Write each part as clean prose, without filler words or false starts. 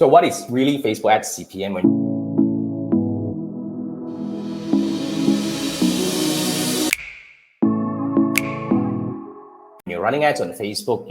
So what is really Facebook ads CPM? When you're running ads on Facebook,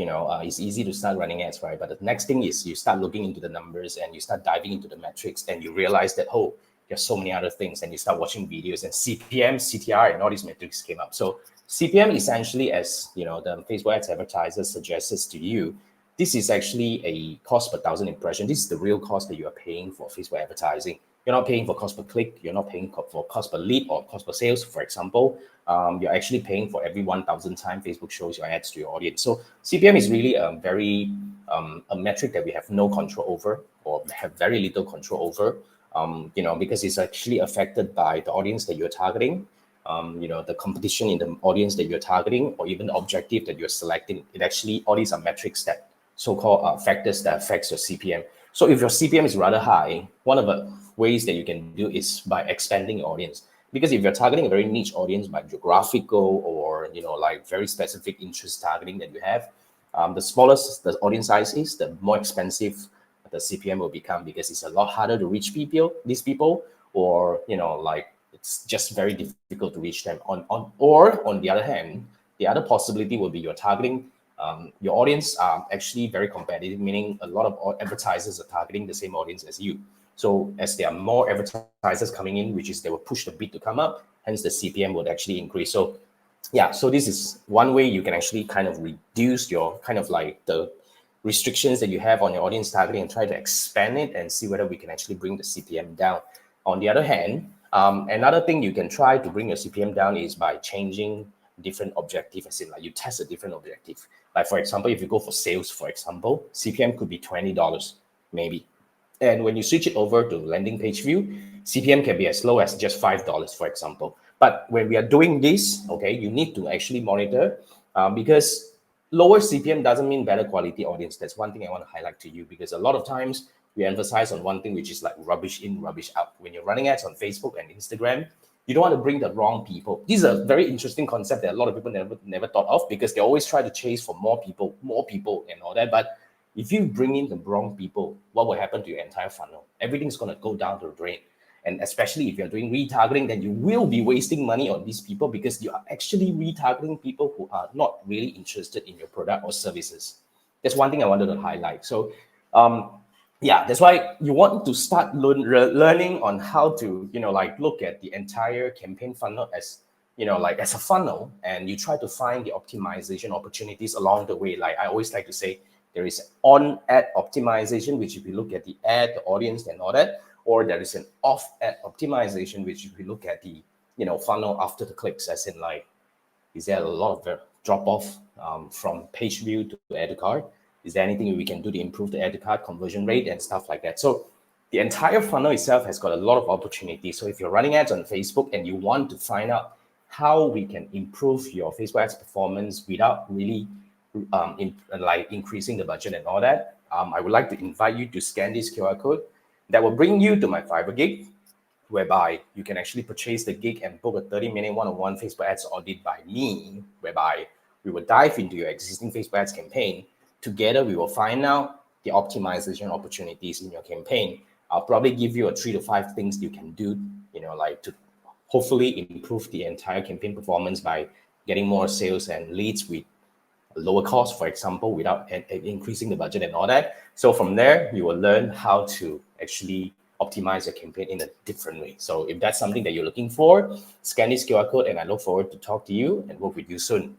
it's easy to start running ads, right? But the next thing is you start looking into the numbers and you start diving into the metrics, and you realize that, oh, there's so many other things, and you start watching videos, and CPM, CTR, and all these metrics came up. So CPM essentially, as the Facebook ads advertiser suggests to you, this is actually a cost per 1,000 impression. This is the real cost that you are paying for Facebook advertising. You're not paying for cost per click. You're not paying for cost per lead or cost per sales, for example. You're actually paying for every 1,000 times Facebook shows your ads to your audience. So CPM is really a metric that we have no control over, or have very little control over, because it's actually affected by the audience that you're targeting, the competition in the audience that you're targeting, or even the objective that you're selecting. It actually, all these are metrics that so-called factors that affects your CPM. So if your CPM is rather high, one of the ways that you can do is by expanding your audience. Because if you're targeting a very niche audience by geographical or like very specific interest targeting that you have, the smaller the audience size is, the more expensive the CPM will become, because it's a lot harder to reach these people, or like it's just very difficult to reach them. Or on the other hand, the other possibility will be you're targeting your audience are actually very competitive, meaning a lot of advertisers are targeting the same audience as you. So as there are more advertisers coming in, which is they will push the bid to come up, hence the CPM would actually increase. So yeah, so this is one way you can actually kind of reduce your kind of like the restrictions that you have on your audience targeting, and try to expand it and see whether we can actually bring the CPM down. On the other hand, another thing you can try to bring your CPM down is by changing different objective, as in like you test a different objective. Like for example, if you go for sales, for example, CPM could be $20 maybe. And when you switch it over to landing page view, CPM can be as low as just $5, for example. But when we are doing this, okay, you need to actually monitor, because lower CPM doesn't mean better quality audience. That's one thing I want to highlight to you, because a lot of times we emphasize on one thing, which is like rubbish in, rubbish out. When you're running ads on Facebook and Instagram, you don't want to bring the wrong people. This is a very interesting concept that a lot of people never thought of, because they always try to chase for more people and all that. But if you bring in the wrong people, what will happen to your entire funnel? Everything's going to go down to the drain. And especially if you're doing retargeting, then you will be wasting money on these people, because you are actually retargeting people who are not really interested in your product or services. That's one thing I wanted to highlight. So yeah, that's why you want to start learning on how to, like look at the entire campaign funnel as, like as a funnel, and you try to find the optimization opportunities along the way. Like I always like to say, there is on-ad optimization, which if you look at the ad, the audience, and all that, or there is an off-ad optimization, which if you look at the, funnel after the clicks, as in like, is there a lot of drop-off from page view to add to cart? Is there anything we can do to improve the add to cart conversion rate and stuff like that? So the entire funnel itself has got a lot of opportunities. So if you're running ads on Facebook and you want to find out how we can improve your Facebook ads performance without really increasing the budget and all that, I would like to invite you to scan this QR code that will bring you to my Fiverr gig, whereby you can actually purchase the gig and book a 30-minute one-on-one Facebook ads audit by me, whereby we will dive into your existing Facebook ads campaign. Together, we will find out the optimization opportunities in your campaign. I'll probably give you 3 to 5 things you can do, like to hopefully improve the entire campaign performance by getting more sales and leads with lower cost, for example, without increasing the budget and all that. So from there, you will learn how to actually optimize your campaign in a different way. So if that's something that you're looking for, scan this QR code, and I look forward to talk to you and work with you soon.